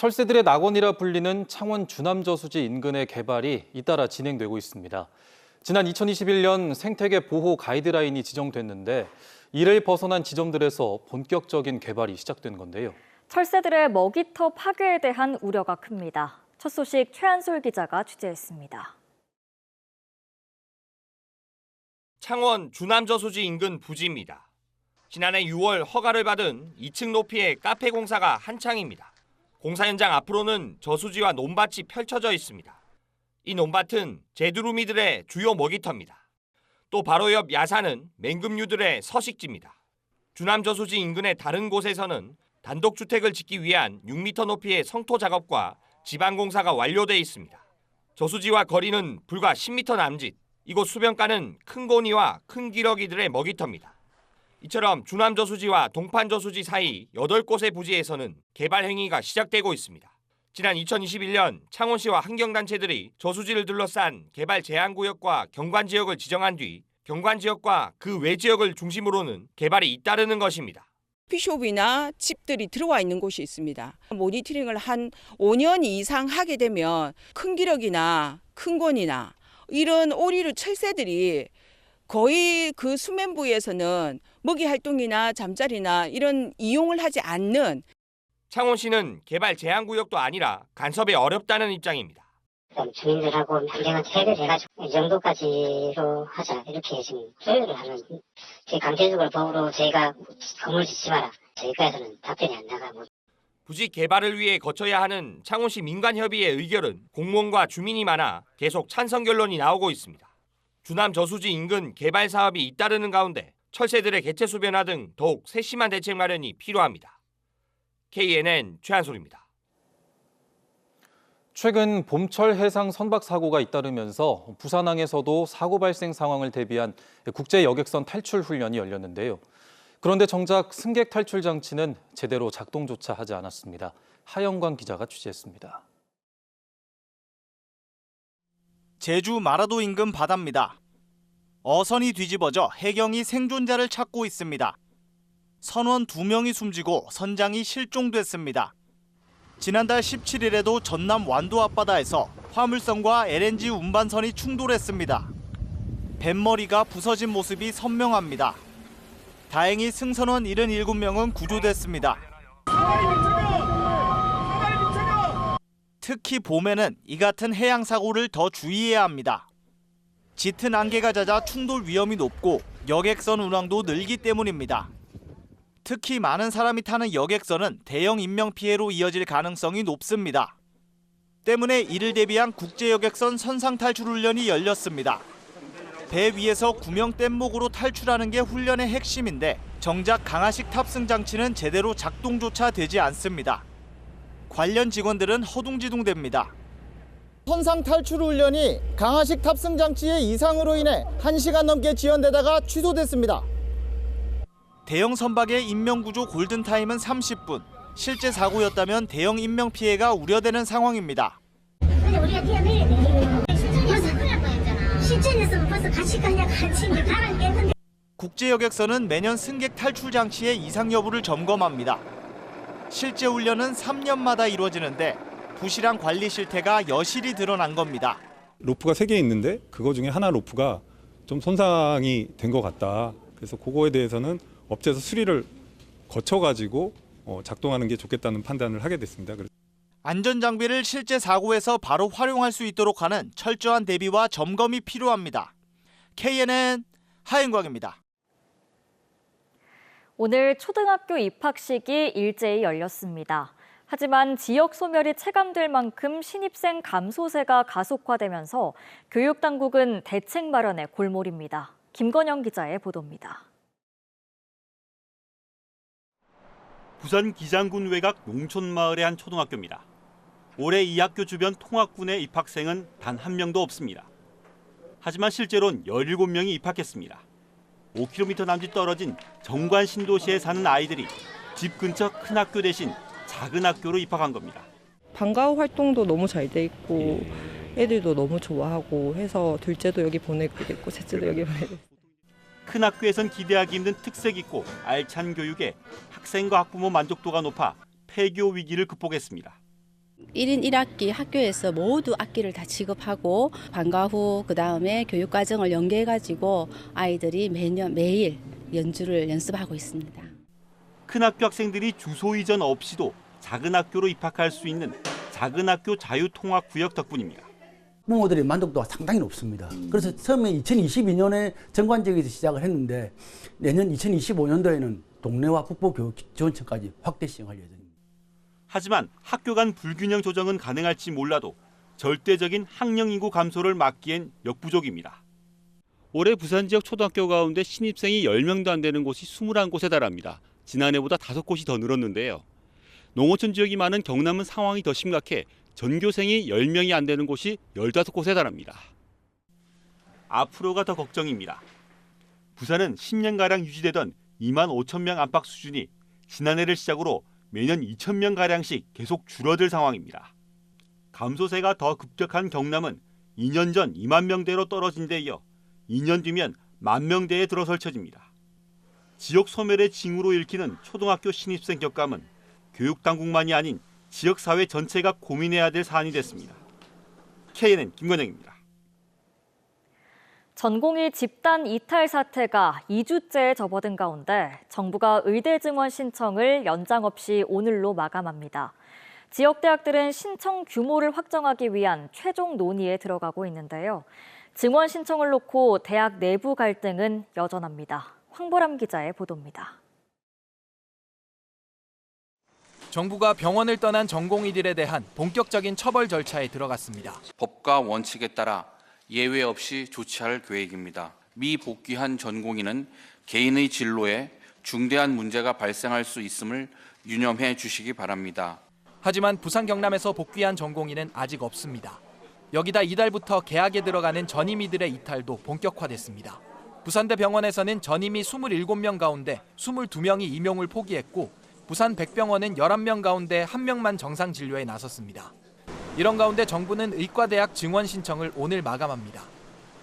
철새들의 낙원이라 불리는 창원 주남저수지 인근의 개발이 잇따라 진행되고 있습니다. 지난 2021년 생태계 보호 가이드라인이 지정됐는데 이를 벗어난 지점들에서 본격적인 개발이 시작된 건데요. 철새들의 먹이터 파괴에 대한 우려가 큽니다. 첫 소식 최한솔 기자가 취재했습니다. 창원 주남저수지 인근 부지입니다. 지난해 6월 허가를 받은 2층 높이의 카페 공사가 한창입니다. 공사 현장 앞으로는 저수지와 논밭이 펼쳐져 있습니다. 이 논밭은 제두루미들의 주요 먹이터입니다. 또 바로 옆 야산은 맹금류들의 서식지입니다. 주남저수지 인근의 다른 곳에서는 단독주택을 짓기 위한 6m 높이의 성토 작업과 지반공사가 완료돼 있습니다. 저수지와 거리는 불과 10m 남짓, 이곳 수변가는 큰 고니와 큰 기러기들의 먹이터입니다. 이처럼 주남저수지와 동판저수지 사이 8곳의 부지에서는 개발 행위가 시작되고 있습니다. 지난 2021년 창원시와 환경단체들이 저수지를 둘러싼 개발 제한구역과 경관지역을 지정한 뒤 경관지역과 그 외 지역을 중심으로는 개발이 잇따르는 것입니다. 커피숍이나 집들이 들어와 있는 곳이 있습니다. 모니터링을 한 5년 이상 하게 되면 큰 기러기나 큰 곤이나 이런 오리류 철새들이 거의 그 수면부에서는 먹이 활동이나 잠자리나 이런 이용을 하지 않는. 창원시는 개발 제한구역도 아니라 간섭이 어렵다는 입장입니다. 주민들하고 환경한테 해결해가지고 이 정도까지로 하자 이렇게 지금 조율을 하는 강제적으로 법으로 저희가 건물 짓지 마라 저희가에서는 답변이 안 나가고. 부지 개발을 위해 거쳐야 하는 창원시 민간협의회 의결은 공무원과 주민이 많아 계속 찬성 결론이 나오고 있습니다. 주남저수지 인근 개발 사업이 잇따르는 가운데 철새들의 개체수 변화 등 더욱 세심한 대책 마련이 필요합니다. KNN 최한솔입니다. 최근 봄철 해상 선박 사고가 잇따르면서 부산항에서도 사고 발생 상황을 대비한 국제 여객선 탈출 훈련이 열렸는데요. 그런데 정작 승객 탈출 장치는 제대로 작동조차 하지 않았습니다. 하영광 기자가 취재했습니다. 제주 마라도 인근 바다입니다. 어선이 뒤집어져 해경이 생존자를 찾고 있습니다. 선원 2명이 숨지고 선장이 실종됐습니다. 지난달 17일에도 전남 완도 앞바다에서 화물선과 LNG 운반선이 충돌했습니다. 뱃머리가 부서진 모습이 선명합니다. 다행히 승선원 77명은 구조됐습니다. 특히 봄에는 이 같은 해양 사고를 더 주의해야 합니다. 짙은 안개가 잦아 충돌 위험이 높고 여객선 운항도 늘기 때문입니다. 특히 많은 사람이 타는 여객선은 대형 인명피해로 이어질 가능성이 높습니다. 때문에 이를 대비한 국제여객선 선상탈출훈련이 열렸습니다. 배 위에서 구명 뗏목으로 탈출하는 게 훈련의 핵심인데 정작 강하식 탑승 장치는 제대로 작동조차 되지 않습니다. 관련 직원들은 허둥지둥됩니다. 선상 탈출 훈련이 강하식 탑승 장치의 이상으로 인해 1시간 넘게 지연되다가 취소됐습니다. 대형 선박의 인명구조 골든타임은 30분. 실제 사고였다면 대형 인명피해가 우려되는 상황입니다. 근데 우리가 뛰어내려야 돼. 벌써 큰일 날 뻔했잖아. 시청에서 벌써 같이 가냐 같이 가라는 게. 국제여객선은 매년 승객 탈출 장치의 이상 여부를 점검합니다. 실제 훈련은 3년마다 이루어지는데 부실한 관리 실태가 여실히 드러난 겁니다. 로프가 3개 있는데 그거 중에 하나 로프가 좀 손상이 된 것 같다. 그래서 그거에 대해서는 업체에서 수리를 거쳐가지고 작동하는 게 좋겠다는 판단을 하게 됐습니다. 안전장비를 실제 사고에서 바로 활용할 수 있도록 하는 철저한 대비와 점검이 필요합니다. KNN 하영광입니다. 오늘 초등학교 입학식이 일제히 열렸습니다. 하지만 지역 소멸이 체감될 만큼 신입생 감소세가 가속화되면서 교육당국은 대책 마련에 골몰입니다. 김건영 기자의 보도입니다. 부산 기장군 외곽 농촌마을의 한 초등학교입니다. 올해 이 학교 주변 통학군의 입학생은 단 1명도 없습니다. 하지만 실제로는 17명이 입학했습니다. 5km 남짓 떨어진 정관 신도시에 사는 아이들이 집 근처 큰 학교 대신 작은 학교로 입학한 겁니다. 방과후 활동도 너무 잘 돼 있고 애들도 너무 좋아하고 해서 둘째도 여기 보내게 됐고 셋째도 여기 보내게 됐고. 큰 학교에선 기대하기 힘든 특색 있고 알찬 교육에 학생과 학부모 만족도가 높아 폐교 위기를 극복했습니다. 1인 1학기 학교에서 모두 악기를 다 지급하고 방과 후 그다음에 교육 과정을 연계해 가지고 아이들이 매일 연주를 연습하고 있습니다. 큰 학교 학생들이 주소 이전 없이도 작은 학교로 입학할 수 있는 작은 학교 자유통학구역 덕분입니다. 부모들의 만족도가 상당히 높습니다. 그래서 처음에 2022년에 정관 지역에서 시작을 했는데 내년 2025년도에는 동네와 국보교육지원청까지 확대 시행할 예정입니다. 하지만 학교 간 불균형 조정은 가능할지 몰라도 절대적인 학령 인구 감소를 막기엔 역부족입니다. 올해 부산 지역 초등학교 가운데 신입생이 10명도 안 되는 곳이 21곳에 달합니다. 지난해보다 5곳이 더 늘었는데요. 농어촌 지역이 많은 경남은 상황이 더 심각해 전교생이 10명이 안 되는 곳이 15곳에 달합니다. 앞으로가 더 걱정입니다. 부산은 10년가량 유지되던 2만 5천 명 안팎 수준이 지난해를 시작으로 매년 2천 명가량씩 계속 줄어들 상황입니다. 감소세가 더 급격한 경남은 2년 전 2만 명대로 떨어진 데 이어 2년 뒤면 1만 명대에 들어설 처지입니다. 지역 소멸의 징후로 읽히는 초등학교 신입생 격감은 교육당국만이 아닌 지역사회 전체가 고민해야 될 사안이 됐습니다. KNN 김건영입니다. 전공의 집단 이탈 사태가 2주째에 접어든 가운데 정부가 의대 증원 신청을 연장 없이 오늘로 마감합니다. 지역 대학들은 신청 규모를 확정하기 위한 최종 논의에 들어가고 있는데요. 증원 신청을 놓고 대학 내부 갈등은 여전합니다. 황보람 기자의 보도입니다. 정부가 병원을 떠난 전공의들에 대한 본격적인 처벌 절차에 들어갔습니다. 법과 원칙에 따라 예외 없이 조치할 계획입니다. 미복귀한 전공의는 개인의 진로에 중대한 문제가 발생할 수 있음을 유념해 주시기 바랍니다. 하지만 부산 경남에서 복귀한 전공의는 아직 없습니다. 여기다 이달부터 개학에 들어가는 전임의들의 이탈도 본격화됐습니다. 부산대 병원에서는 전임의 27명 가운데 22명이 임용을 포기했고 부산 백병원은 11명 가운데 1명만 정상 진료에 나섰습니다. 이런 가운데 정부는 의과대학 증원 신청을 오늘 마감합니다.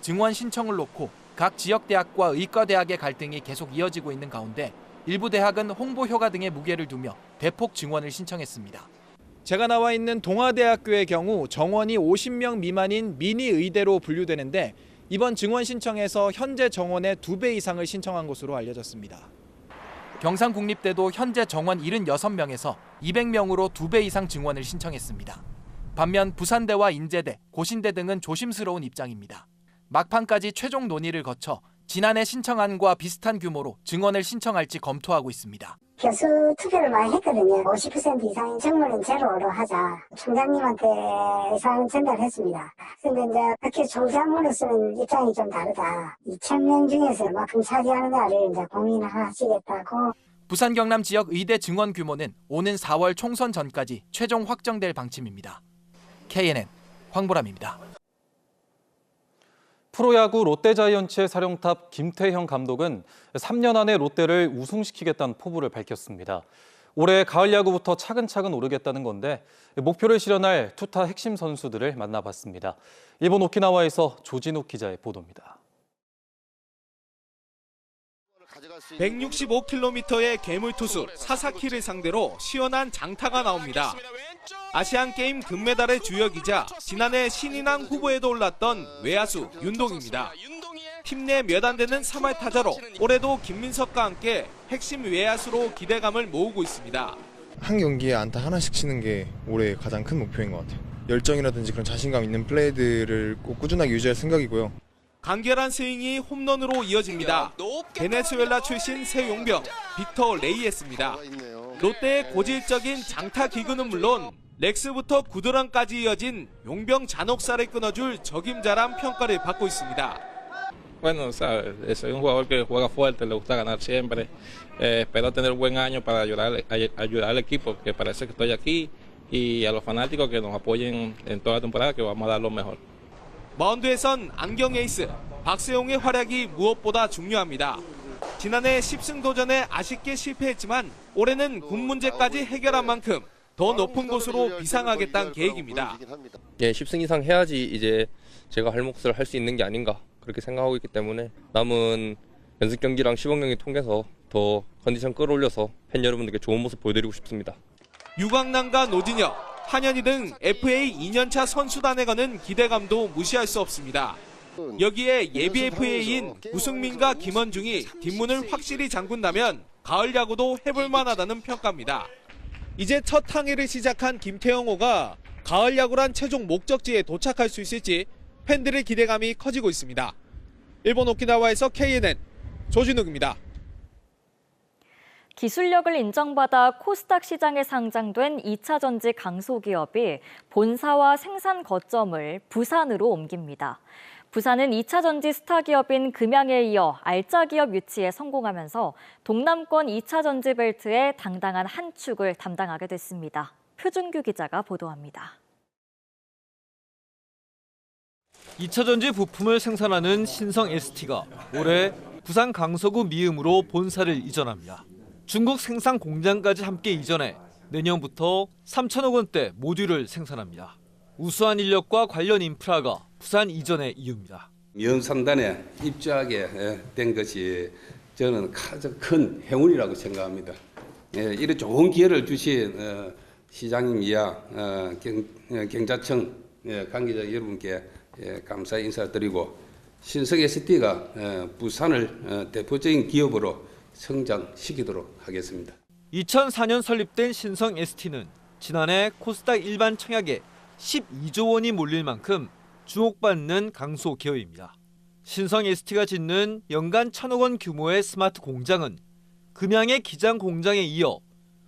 증원 신청을 놓고 각 지역대학과 의과대학의 갈등이 계속 이어지고 있는 가운데 일부 대학은 홍보 효과 등의 무게를 두며 대폭 증원을 신청했습니다. 제가 나와 있는 동아대학교의 경우 정원이 50명 미만인 미니 의대로 분류되는데 이번 증원 신청에서 현재 정원의 2배 이상을 신청한 것으로 알려졌습니다. 경상국립대도 현재 정원 76명에서 200명으로 2배 이상 증원을 신청했습니다. 반면 부산대와 인제대, 고신대 등은 조심스러운 입장입니다. 막판까지 최종 논의를 거쳐 지난해 신청안과 비슷한 규모로 증원을 신청할지 검토하고 있습니다. 교수 투표를 많이 했거든요. 50% 이상인 정원은 제로로 하자. 총장님한테 의사를 전달했습니다. 그런데 이제 학교 총장으로서는 입장이 좀 다르다. 2,000명 중에서 얼마큼 차지하느냐를 이제 고민을 하시겠다고. 부산 경남 지역 의대 증원 규모는 오는 4월 총선 전까지 최종 확정될 방침입니다. KNN 황보람입니다. 프로야구 롯데자이언츠의 사령탑 김태형 감독은 3년 안에 롯데를 우승시키겠다는 포부를 밝혔습니다. 올해 가을 야구부터 차근차근 오르겠다는 건데 목표를 실현할 투타 핵심 선수들을 만나봤습니다. 일본 오키나와에서 조진욱 기자의 보도입니다. 165km의 괴물투수 사사키를 상대로 시원한 장타가 나옵니다. 아시안게임 금메달의 주역이자 지난해 신인왕 후보에도 올랐던 외야수 윤동입니다. 팀 내 몇 안 되는 3할 타자로 올해도 김민석과 함께 핵심 외야수로 기대감을 모으고 있습니다. 한 경기에 안타 하나씩 치는 게 올해 가장 큰 목표인 것 같아요. 열정이라든지 그런 자신감 있는 플레이들을 꼭 꾸준하게 유지할 생각이고요. 간결한 스윙이 홈런으로 이어집니다. 베네수엘라 출신 새 용병 빅터 레이에스입니다. 롯데의 고질적인 장타 기구는 물론 렉스부터 구드런까지 이어진 용병 잔혹사를 끊어줄 적임자란 평가를 받고 있습니다. Bueno, sabes, soy un jugador que juega fuerte, le gusta ganar siempre. Espero tener un buen año para ayudar al equipo, que parece que estoy aquí, y a los fanáticos que nos apoyen en toda la temporada, que vamos a dar lo mejor. 마운드에선 안경 에이스 박세용의 활약이 무엇보다 중요합니다. 지난해 10승 도전에 아쉽게 실패했지만 올해는 군 문제까지 해결한 만큼 더 높은 곳으로 비상하겠다는 계획입니다. 예, 10승 이상 해야지 이제 제가 할 몫을 할 수 있는 게 아닌가 그렇게 생각하고 있기 때문에 남은 연습 경기랑 시범 경기 통해서 더 컨디션 끌어올려서 팬 여러분들께 좋은 모습 보여드리고 싶습니다. 유광남과 노진혁 한현희 등 FA 2년차 선수단에 거는 기대감도 무시할 수 없습니다. 여기에 예비 FA인 우승민과 김원중이 뒷문을 확실히 잠근다면 가을 야구도 해볼 만하다는 평가입니다. 이제 첫 항해를 시작한 김태형호가 가을 야구란 최종 목적지에 도착할 수 있을지 팬들의 기대감이 커지고 있습니다. 일본 오키나와에서 KNN 조진욱입니다. 기술력을 인정받아 코스닥 시장에 상장된 2차 전지 강소기업이 본사와 생산 거점을 부산으로 옮깁니다. 부산은 2차 전지 스타 기업인 금양에 이어 알짜 기업 유치에 성공하면서 동남권 2차 전지 벨트의 당당한 한 축을 담당하게 됐습니다. 표준규 기자가 보도합니다. 2차 전지 부품을 생산하는 신성 ST가 올해 부산 강서구 미음으로 본사를 이전합니다. 중국 생산 공장까지 함께 이전해 내년부터 3천억 원대 모듈을 생산합니다. 우수한 인력과 관련 인프라가 부산 이전의 이유입니다. 미음 3단에 입주하게 된 것이 저는 가장 큰 행운이라고 생각합니다. 이런 좋은 기회를 주신 시장님 이하 경자청 관계자 여러분께 감사 인사드리고 신성 ST가 부산을 대표적인 기업으로 성장시키도록 하겠습니다. 2004년 설립된 신성 ST는 지난해 코스닥 일반 청약에 12조 원이 몰릴 만큼 주목받는 강소 기업입니다. 신성 ST가 짓는 연간 1,000억 원 규모의 스마트 공장은 금양의 기장 공장에 이어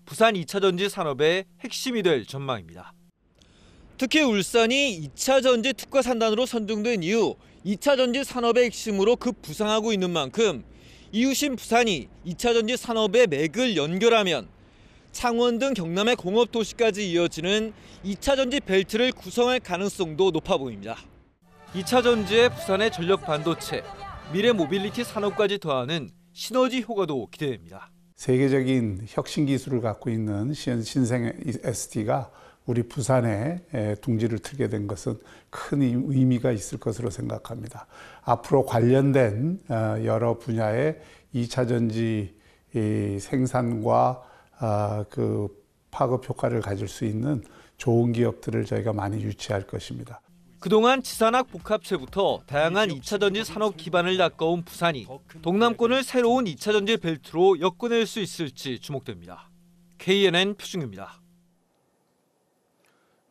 부산 2차 전지 산업의 핵심이 될 전망입니다. 특히 울산이 2차 전지 특화 산단으로 선정된 이후 2차 전지 산업의 핵심으로 급부상하고 있는 만큼 이웃인 부산이 2차 전지 산업의 맥을 연결하면 창원 등 경남의 공업 도시까지 이어지는 2차 전지 벨트를 구성할 가능성도 높아 보입니다. 2차 전지에 부산의 전력 반도체, 미래 모빌리티 산업까지 더하는 시너지 효과도 기대됩니다. 세계적인 혁신 기술을 갖고 있는 신생 ST가 우리 부산에 둥지를 트게 된 것은 큰 의미가 있을 것으로 생각합니다. 앞으로 관련된 여러 분야의 2차 전지 생산과 그 파급 효과를 가질 수 있는 좋은 기업들을 저희가 많이 유치할 것입니다. 그동안 지산학 복합체부터 다양한 2차 전지 산업 기반을 닦아온 부산이 동남권을 새로운 2차 전지 벨트로 엮어낼 수 있을지 주목됩니다. KNN 표준규입니다.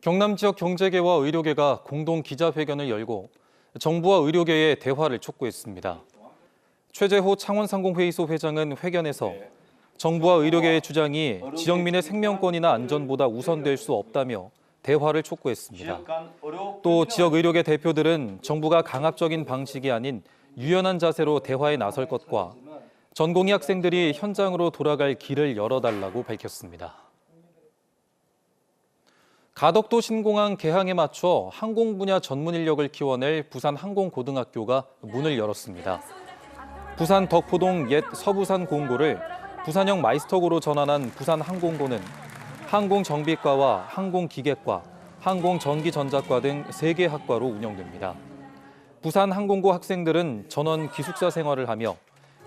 경남 지역 경제계와 의료계가 공동 기자회견을 열고 정부와 의료계의 대화를 촉구했습니다. 최재호 창원상공회의소 회장은 회견에서 정부와 의료계의 주장이 지역민의 생명권이나 안전보다 우선될 수 없다며 대화를 촉구했습니다. 또 지역 의료계 대표들은 정부가 강압적인 방식이 아닌 유연한 자세로 대화에 나설 것과 전공의 학생들이 현장으로 돌아갈 길을 열어달라고 밝혔습니다. 가덕도 신공항 개항에 맞춰 항공 분야 전문 인력을 키워낼 부산 항공고등학교가 문을 열었습니다. 부산 덕포동 옛 서부산 공고를 부산형 마이스터고로 전환한 부산항공고는 항공정비과와 항공기계과, 항공전기전자과 등 3개 학과로 운영됩니다. 부산항공고 학생들은 전원 기숙사 생활을 하며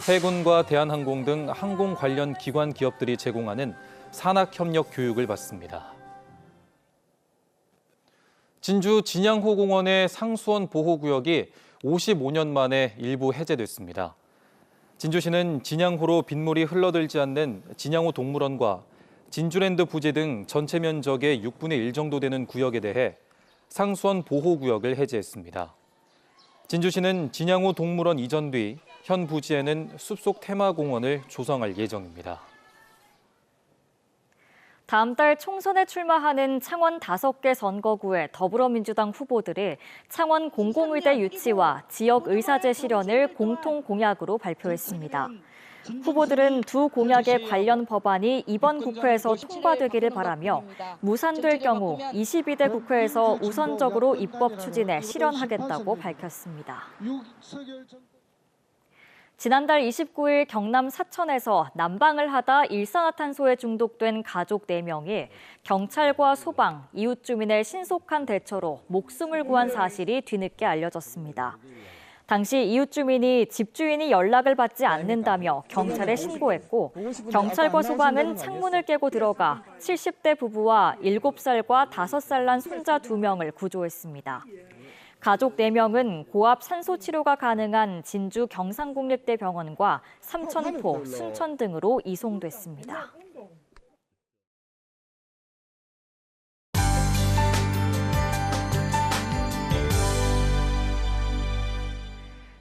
해군과 대한항공 등 항공 관련 기관 기업들이 제공하는 산학협력 교육을 받습니다. 진주 진양호 공원의 상수원 보호구역이 55년 만에 일부 해제됐습니다. 진주시는 진양호로 빗물이 흘러들지 않는 진양호 동물원과 진주랜드 부지 등 전체 면적의 6분의 1 정도 되는 구역에 대해 상수원 보호구역을 해제했습니다. 진주시는 진양호 동물원 이전 뒤 현 부지에는 숲속 테마공원을 조성할 예정입니다. 다음 달 총선에 출마하는 창원 5개 선거구의 더불어민주당 후보들이 창원 공공의대 유치와 지역 의사제 실현을 공통 공약으로 발표했습니다. 후보들은 두 공약의 관련 법안이 이번 국회에서 통과되기를 바라며 무산될 경우 22대 국회에서 우선적으로 입법 추진에 실현하겠다고 밝혔습니다. 지난달 29일 경남 사천에서 난방을 하다 일산화탄소에 중독된 가족 4명이 경찰과 소방, 이웃 주민의 신속한 대처로 목숨을 구한 사실이 뒤늦게 알려졌습니다. 당시 이웃 주민이 집주인이 연락을 받지 않는다며 경찰에 신고했고 경찰과 소방은 창문을 깨고 들어가 70대 부부와 7살과 5살 난 손자 2명을 구조했습니다. 가족 4명은 고압 산소 치료가 가능한 진주 경상국립대병원과 삼천포, 순천 등으로 이송됐습니다.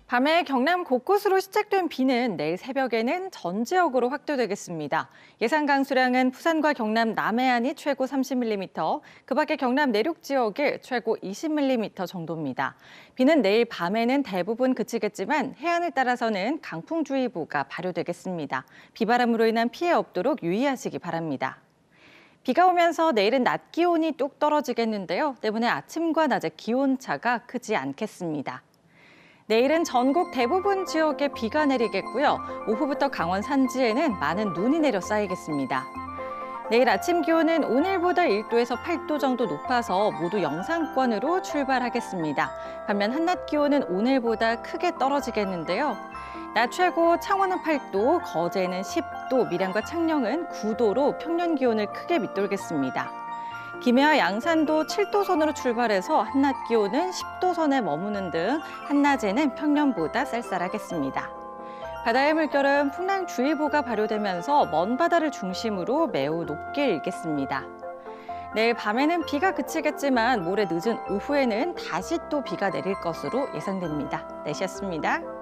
밤에 경남 곳곳으로 시작된 비는 내일 새벽에는 전 지역으로 확대되겠습니다. 예상 강수량은 부산과 경남 남해안이 최고 30mm, 그 밖에 경남 내륙 지역에 최고 20mm 정도입니다. 비는 내일 밤에는 대부분 그치겠지만 해안을 따라서는 강풍주의보가 발효되겠습니다. 비바람으로 인한 피해 없도록 유의하시기 바랍니다. 비가 오면서 내일은 낮 기온이 뚝 떨어지겠는데요. 때문에 아침과 낮의 기온차가 크지 않겠습니다. 내일은 전국 대부분 지역에 비가 내리겠고요. 오후부터 강원 산지에는 많은 눈이 내려 쌓이겠습니다. 내일 아침 기온은 오늘보다 1도에서 8도 정도 높아서 모두 영상권으로 출발하겠습니다. 반면 한낮 기온은 오늘보다 크게 떨어지겠는데요. 낮 최고 창원은 8도, 거제는 10도, 밀양과 창녕은 9도로 평년 기온을 크게 밑돌겠습니다. 김해와 양산도 7도 선으로 출발해서 한낮 기온은 10도 선에 머무는 등 한낮에는 평년보다 쌀쌀하겠습니다. 바다의 물결은 풍랑주의보가 발효되면서 먼 바다를 중심으로 매우 높게 일겠습니다. 내일 밤에는 비가 그치겠지만 모레 늦은 오후에는 다시 또 비가 내릴 것으로 예상됩니다. 날씨였습니다.